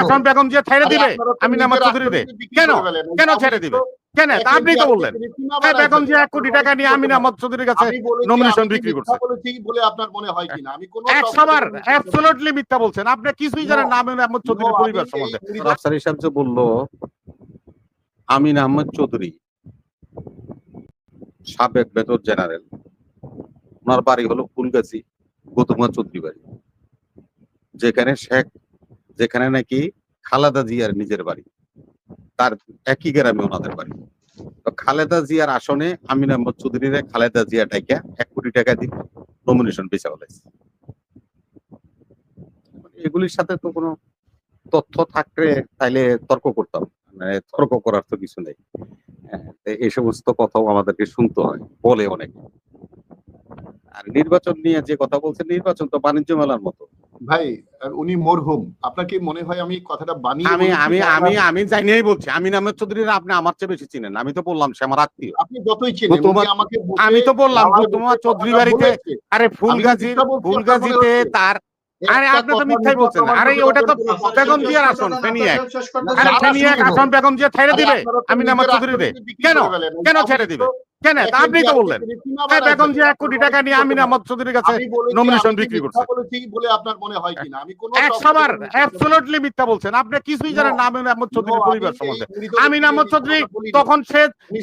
আসন বেগম জিয়া ছেড়ে দিবে আমিনা আহমদ চৌধুরীরে? কেন কেন ছেড়ে দিবে? কেন? আপনি তো বললেন বেগম জিয়া 1 কোটি টাকা নিয়ে আমিনা আহমদ চৌধুরীর কাছে নমিনেশন বিক্রি করছে। বলে আপনার মনে হয় কিনা? আমি কোনো 100 বার অ্যাবসলিউটলি মিথ্যা বলছেন। আপনি কিছুই জানেন না আমিনা আহমদ চৌধুরীর পরিবার সম্বন্ধে। আফসার সাহেব যে বললো আমিন আহমদ চৌধুরী সাবেক মেজর জেনারেল, ওনার বাড়ি হলো ফুলগাছি, গৌতম চৌধুরী বাড়ি, যেখানে নাকি খালেদা জিয়ার নিজের বাড়ি, তার একই গ্রামে ওনাদের বাড়ি। তো খালেদা জিয়ার আসনে আমিন আহমদ চৌধুরীরে খালেদা জিয়া টাইকা 1 কোটি টাকা দিয়ে নমিনেশন বেচা বলেছে। এগুলির সাথে তো কোনো তথ্য থাকলে তাইলে তর্ক করতাম, মানে তর্ক করার তো কিছু নেই। এই সমস্ত কথাও আমাদেরকে শুনতে হয়, বলে অনেক। আর নির্বাচন নিয়ে যে কথা বলছে, নির্বাচন তো বাণিজ্য মেলার মতো। ভাই উনি মরহুম, আপনার কি মনে হয় আমি কথাটা বানিয়ে আমি জানিয়েই বলছি আমিন আহমদ চৌধুরীর আপনি আমার চেয়ে বেশি চিনেন। আমি তো বললাম সে আমার আত্মীয়। আপনি যতই চিনেন আমাকে আমি তো বললাম তোমার চৌধুরী বাড়িতে, আরে ফুলগাজীতে তার, আরে আপনি তো মিথ্যাই বলছেন। আরে ওটা তো বেগম জিয়ার আসন ফেনী এক, আরে ফেনী এক আসন বেগম জিয়া ছেড়ে দিবে আমিন আহমদ চৌধুরীরে? কেন কেন ছেড়ে দিবে? কেন? আপনি তো বললেন বেগম জিয়া 1 কোটি টাকা নিয়ে আমিন আহমদ চৌধুরীর কাছে নমিনেশন বিক্রি করছে। বলে আপনার মনে হয় কিনা? আমি কোনো 100 বার অ্যাবসলিউটলি মিথ্যা বলছেন। আপনি কিছুই জানেন না আমিন আহমদ চৌধুরীর পরিবার সম্বন্ধে। আমিন আহমদ চৌধুরী তখন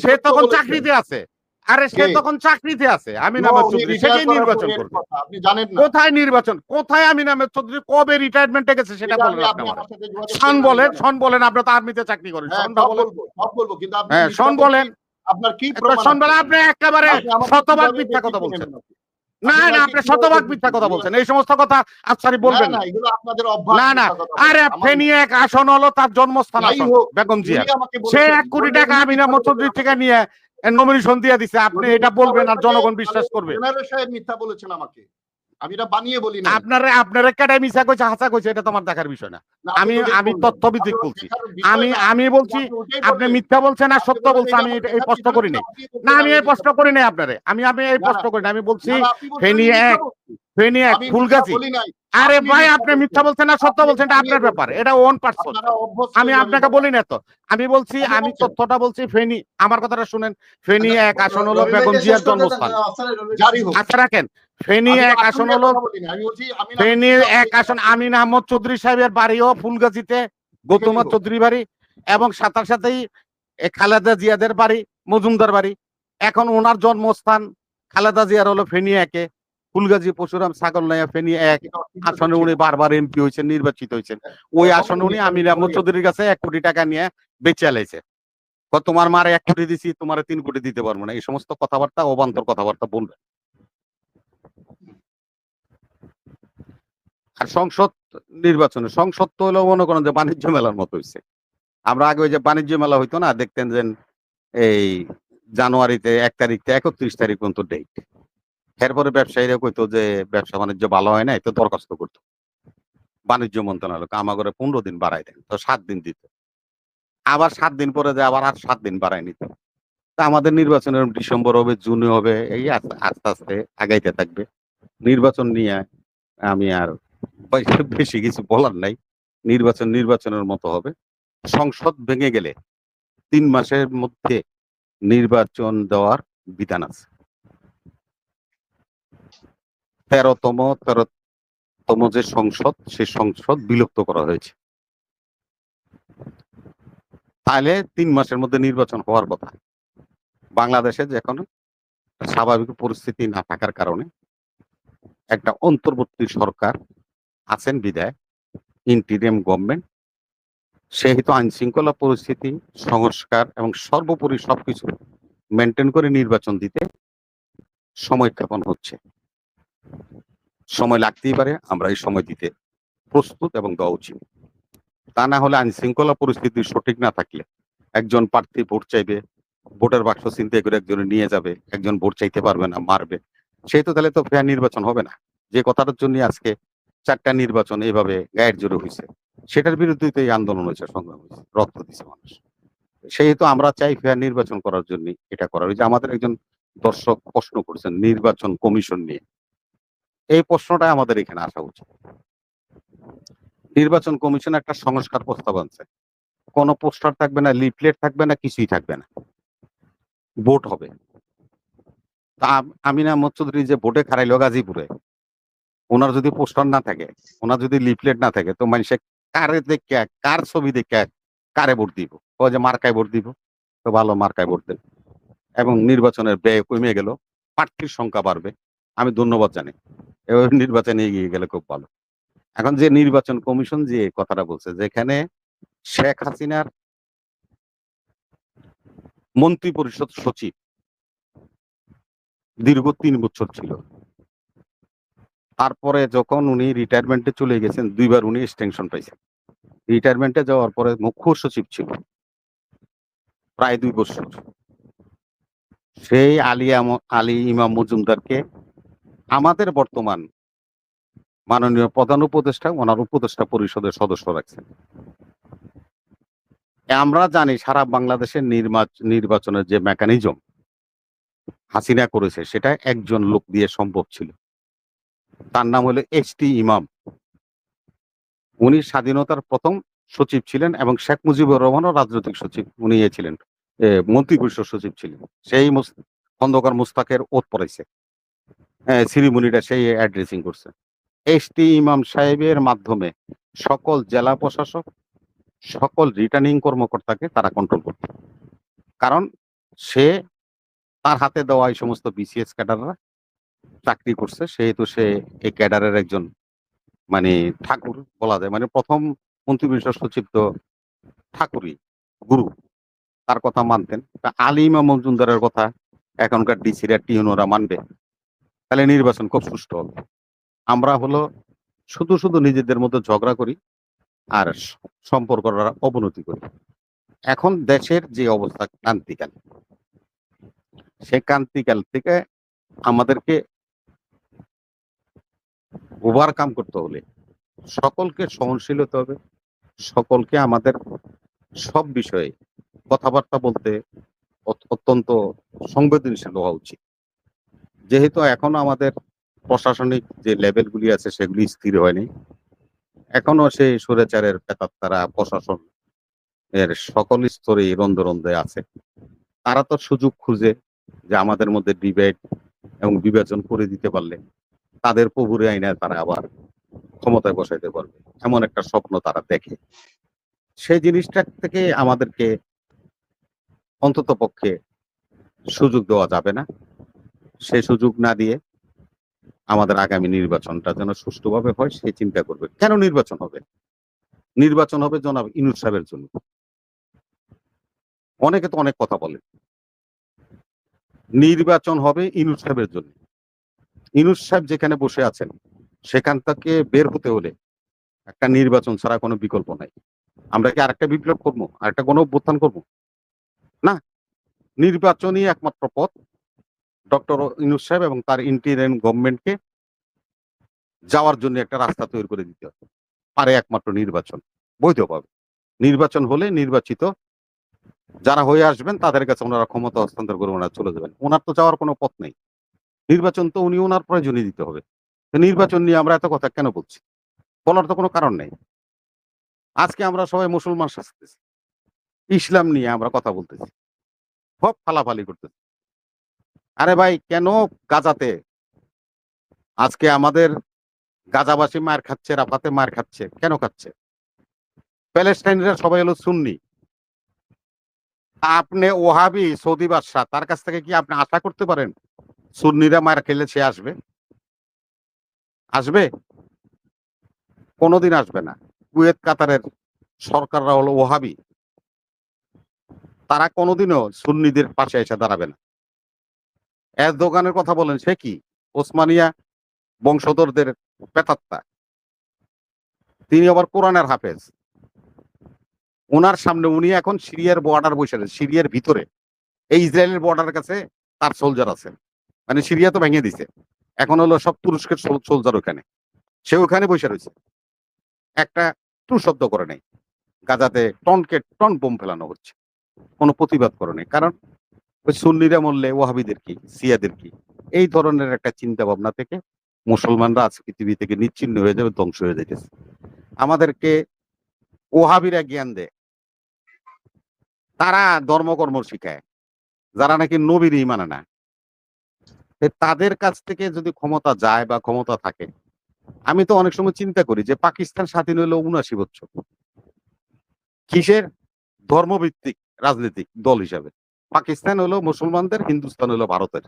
সে তখন চাকরিতে আছে। আরে সে তখন চাকরিতে আছে। আমিন আহমদ চৌধুরী সেটাই নির্বাচন করবে। আপনি জানেন না কোথায় নির্বাচন, কোথায় আমিন আহমদ চৌধুরী কবে রিটায়ারমেন্টে গেছে সেটা বলেন আপনি আমার। শোন বলেন, আপনি তো আর্মিতে চাকরি করেন। শোনটা বলেন। সব বলবো, কিন্তু আপনি শোন বলেন, আপনার কি প্রমাণ? শোন বলেন। আপনি একেবারে শতভাগ মিথ্যা কথা বলছেন। না আপনি শতভাগ মিথ্যা কথা বলছেন। এই সমস্ত কথা আফসারি বলবেন না। এগুলো আপনাদের অভ্যাস। না আরে ফেনী এক আসন হলো তার জন্মস্থান আসন বেগম জিয়া। সে 1 কোটি টাকা আমিন আহমদ চৌধুরী থেকে নিয়ে নমিনেশন দিয়ে দিছে। আপনি এটা বলবেন আর জনগণ বিশ্বাস করবে? জেনারেল সাহেব মিথ্যা বলেছেন আমাকে, আমি এটা বানিয়ে বলি না। আপনারা কেটাই মিছা কইছে হাসা কইছে এটা তোমার দেখার বিষয় না। আমি তথ্যভিত্তিক বলছি। আমি বলছি আপনি মিথ্যা বলছেন আর সত্য বলছেন। আমি এই প্রশ্ন করি নাই। না আমি এই প্রশ্ন করি নাই আপনারে। আমি এই প্রশ্ন করি না। আমি বলছি ফেনী এক ফুলগাজী। আরে ভাই আপনি মিথ্যা বলছেন না সত্য বলছেন এটা আপনার ব্যাপার, এটা ওন পার্সন। আমি আপনাকে বলি না তো। আমি বলছি, আমি তথ্যটা বলছি। ফেনী, আমার কথাটা শুনেন। ফেনী এক আসন হলো বেগম জিয়ার জন্মস্থান। আচ্ছা রাখেন। ফেনী এক আসন হলো আমিন আহমদ চৌধুরী সাহেবের বাড়িও ফুলগাজীতে, গৌতম চৌধুরী বাড়ি, এবং সাথেই খালেদা জিয়াদের বাড়ি মজুমদার বাড়ি। এখন ওনার জন্মস্থান খালেদা জিয়ার হলো ফেনী একে, ফুলগাজী পরশুরাম ছাগলনাইয়া ফেনী এক আসনে উনি বারবার এমপি হয়েছেন, নির্বাচিত হয়েছেন। ওই আসনে উনি আমিন আহমদ চৌধুরীর কাছে 1 কোটি টাকা নিয়ে বেচে আলাইছে। তোমার মারে 1 কোটি দিছি, তোমার 3 কোটি দিতে পারবো না। এই সমস্ত কথাবার্তা অবান্তর কথাবার্তা বলবে। আর সংসদ তো হলো মনে করেন যে বাণিজ্য মেলার মতো হয়েছে। আমরা আগে ওই যে বাণিজ্য মেলা হইতো না, দেখতেন যে এই জানুয়ারিতে 1 তারিখ থেকে 31 তারিখ পর্যন্ত ডেট। এরপরে ব্যবসায়ীরা কইতো যে ব্যবসা বাণিজ্য ভালো হয় না, তো দরখাস্ত করতো বাণিজ্য মন্ত্রণালয় আমাকে 15 দিন বাড়াই দেন, তো 7 দিন দিত। আবার 7 দিন পরে যে আবার 7 দিন বাড়াই নিত। তা আমাদের নির্বাচনের ডিসেম্বর হবে, জুনে হবে, এই আস্তে আস্তে আগাইতে থাকবে। নির্বাচন নিয়ে আমি আর বেশি কিছু বলার নাই। নির্বাচনের মতো হবে। সংসদ ভেঙে গেলে 3 মাসের মধ্যে নির্বাচন দেওয়ার বিধান আছে। 13তম যে সংসদ, সেই সংসদ বিলুপ্ত করা হয়েছে। তাহলে 3 মাসের মধ্যে নির্বাচন হওয়ার কথা। বাংলাদেশে এখন স্বাভাবিক পরিস্থিতি না থাকার কারণে একটা অন্তর্বর্তী সরকার আছেন বিদায়, ইন্টিরিয়াম গভর্নমেন্ট, সেহেতু আইন শৃঙ্খলা পরিস্থিতি, সংস্কার এবং সর্বোপরি সবকিছু মেনটেন করে নির্বাচন দিতে সময় ক্ষেপণ হচ্ছে। সময় লাগতেই পারে, আমরা এই সময় দিতে প্রস্তুত এবং দেওয়া উচিত। তা না হলে আইন শৃঙ্খলা পরিস্থিতি সঠিক না থাকলে একজন প্রার্থী ভোট চাইবে, ভোটের বাক্স চিন্তা করে একজনে নিয়ে যাবে, একজন ভোট চাইতে পারবে না, মারবে। সেই তো তাহলে তো ফেয়ার নির্বাচন হবে না। যে কথাটার জন্য আজকে 4টা নির্বাচন এইভাবে গায়ের জোরে হয়েছে, সেটার বিরুদ্ধে তো এই আন্দোলন হয়েছে, সংগ্রাম হয়েছে, রক্ত দিচ্ছে মানুষ। সেহেতু আমরা চাই ফেয়ার নির্বাচন করার জন্য এটা করা হয়েছে। আমাদের একজন দর্শক প্রশ্ন করেছেন নির্বাচন কমিশন নিয়ে, এই প্রশ্নটা আমাদের এখানে আসা উচিত। নির্বাচন কমিশন একটা সংস্কার প্রস্তাব আনছে, কোনো পোস্টার থাকবে না, লিফলেট থাকবে না, কিছুই থাকবে না, ভোট হবে। তা আমিনা আহমদ চৌধুরী যে ভোটে খারাইলো গাজীপুরে, ওনার যদি পোস্টার না থাকে, ওনার যদি লিফলেট না থাকে, তো মানুষে কারে দেখে, কার ছবি দেখে কারে ভোট দিব? ও যে মার্কায় ভোট দিব, তো ভালো মার্কায় ভোট দেবে এবং নির্বাচনের ব্যয় কমে গেল, প্রার্থীর সংখ্যা বাড়বে। আমি ধন্যবাদ জানি, এবার নির্বাচনে এগিয়ে গেলে খুব ভালো। এখন যে নির্বাচন কমিশন যে কথাটা বলছে, যেখানে শেখ হাসিনার মন্ত্রী পরিষদ সচিব দীর্ঘ ৩ বছর ছিল, তারপরে যখন উনি রিটায়ারমেন্টে চলে গেছেন, ২ বার উনি এক্সটেনশন পাইছেন। রিটায়ারমেন্টে যাওয়ার পরে মুখ্য সচিব ছিল প্রায় ২ বছর। সেই আলী ইমাম মজুমদারকে আমাদের বর্তমান মাননীয় প্রধান উপদেষ্টা ওনার উপদেষ্টা পরিষদের সদস্য রাখছেন। আমরা জানি সারা বাংলাদেশের নির্বাচনের যে মেকানিজম হাসিনা করেছে, সেটা একজন লোক দিয়ে সম্ভব ছিল। তার নাম হলো এইচ.টি. ইমাম। উনি স্বাধীনতার প্রথম সচিব ছিলেন এবং শেখ মুজিবুর রহমানও রাজনৈতিক সচিব, উনি ছিলেন মন্ত্রী পরিষদ সচিব ছিলেন। সেই খন্দকার মুস্তাকের ওত পড়াইছে, সিরিমনিটা সেই অ্যাড্রেসিং করছে। এইচ.টি. ইমাম সাহেবের মাধ্যমে সকল জেলা প্রশাসক, সকল রিটার্নিং কর্মকর্তাকে তারা কন্ট্রোল করত, কারণ সে তার হাতে দেওয়া এই সমস্ত বিসিএস ক্যাডাররা চাকরি করছে, সেহেতু সে এই ক্যাডারের একজন মানে ঠাকুর বলা যায়। মানে প্রথম মন্ত্রী পরিষদ সচিব তো ঠাকুরই, গুরু, তার কথা মানতেন। তা আলী ইমাম মজুমদারের কথা এখনকার ডিসিরা টিউনোরা মানবে, তাহলে নির্বাচন খুব সুষ্ঠু হবে। আমরা হলো শুধু নিজেদের মধ্যে ঝগড়া করি আর সম্পর্করা অবনতি করি। এখন দেশের যে অবস্থা ক্রান্তিকাল, সে ক্রান্তিকাল থেকে আমাদেরকে ওভারকাম করতে হলে সকলকে সহনশীল হতে হবে, সকলকে আমাদের সব বিষয়ে কথাবার্তা বলতে অত্যন্ত সংবেদনশীল হওয়া উচিত। যেহেতু এখনো আমাদের প্রশাসনিক যে লেভেলগুলি আছে সেগুলি স্থির হয়নি, এখনো সেই স্বৈরাচারের প্রেতাত্মারা প্রশাসন এর সকল স্তরে রন্ধে রন্ধে আছে। তারা তো সুযোগ খুঁজে যে আমাদের মধ্যে ডিবেট এবং বিভাজন করে দিতে পারলে তাদের প্রভুরে আইনে তারা আবার ক্ষমতায় বসাইতে পারবে, এমন একটা স্বপ্ন তারা দেখে। সেই জিনিসটা থেকে আমাদেরকে অন্তত পক্ষে সুযোগ দেওয়া যাবে না। সেই সুযোগ না দিয়ে আমাদের আগামী নির্বাচনটা যেন সুষ্ঠুভাবে হয় সেই চিন্তা করবে। কেন নির্বাচন হবে? নির্বাচন হবে জনাব ইউনূস সাহেবের জন্য। অনেকে তো অনেক কথা বলে, নির্বাচন হবে ইউনূস সাহেবের জন্য। ইউনূস সাহেব যেখানে বসে আছেন সেখান থেকে বের হতে হলে একটা নির্বাচন ছাড়া কোনো বিকল্প নাই। আমরা কি আরেকটা বিপ্লব করবো, আরেকটা গণ অভ্যুত্থান করবো? না, নির্বাচনই একমাত্র পথ। ডক্টর ইউনূস সাহেব এবং তার ইন্টিরিম গভর্নমেন্টকে যাওয়ার জন্য একটা রাস্তা তৈরি করে দিতে হবে, পারে একমাত্র নির্বাচন বৈধভাবে। নির্বাচন হলে নির্বাচিত যারা হয়ে আসবেন তাদের কাছে ওনারা ক্ষমতা হস্তান্তর করে ওনারা চলে যাবেন। ওনার তো যাওয়ার কোনো পথ নেই। নির্বাচন তো উনি ওনার প্রয়োজনই দিতে হবে। নির্বাচন নিয়ে আমরা এত কথা কেন বলছি? বলার তো কোনো কারণ নেই। আজকে আমরা সবাই মুসলমান সাজতেছি, ইসলাম নিয়ে আমরা কথা বলতেছি, সব ফালাফালি করতেছি। আরে ভাই, কেন গাজাতে আজকে আমাদের গাজাবাসী মার খাচ্ছে, রাফাতে মার খাচ্ছে, কেন খাচ্ছে? প্যালেস্টাইনরা সবাই হলো সুন্নি। আপনি ওহাবি সৌদি বাদশাহ, তার কাছ থেকে কি আপনি আশা করতে পারেন সুন্নিরা মার খেলে সে আসবে? আসবে? কোনোদিন আসবে না। কুয়েত কাতারের সরকাররা হলো ওহাবি, তারা কোনোদিনও সুন্নিদের পাশে এসে দাঁড়াবে না। এরদোগানের কথা বলেন, সে কি ওসমানিয়া বংশধরদের প্রেতাত্মা, তিনি আবার কোরআনের হাফেজ। ওনার সামনে উনি এখন সিরিয়ার বর্ডার বসে আছেন, সিরিয়ার ভিতরে এই ইসরায়েলের বর্ডারের কাছে তার সোলজার আছে। মানে সিরিয়া তো ভেঙে দিছে, এখন হলো সব তুরস্কের সোলজার ওখানে, সে ওখানে বসে রয়েছে, একটা টু শব্দ করে নেই। গাজাতে টনকে টন বোম ফেলানো হচ্ছে, কোনো প্রতিবাদ করে নেই। কারণ ওই সুন্নিরা মরলে ওয়াহাবিদের কি, সিয়াদের কি? এই ধরনের একটা চিন্তা ভাবনা থেকে মুসলমানরা আজ পৃথিবী থেকে নিচ্ছিন্ন হয়ে যাবে, ধ্বংস হয়ে যাইতেছে। আমাদেরকে ওহাবিরা জ্ঞান দেয়, তারা ধর্মকর্ম শিখায়, যারা নাকি নবীরই মানে না। তাদের কাছ থেকে যদি ক্ষমতা যায় বা ক্ষমতা থাকে, আমি তো অনেক সময় চিন্তা করি যে পাকিস্তান স্বাধীন হলো ৭৯ বছর, কিসের? ধর্মভিত্তিক রাজনৈতিক দল হিসাবে। পাকিস্তান হলো মুসলমানদের, হিন্দুস্তান হলো ভারতের।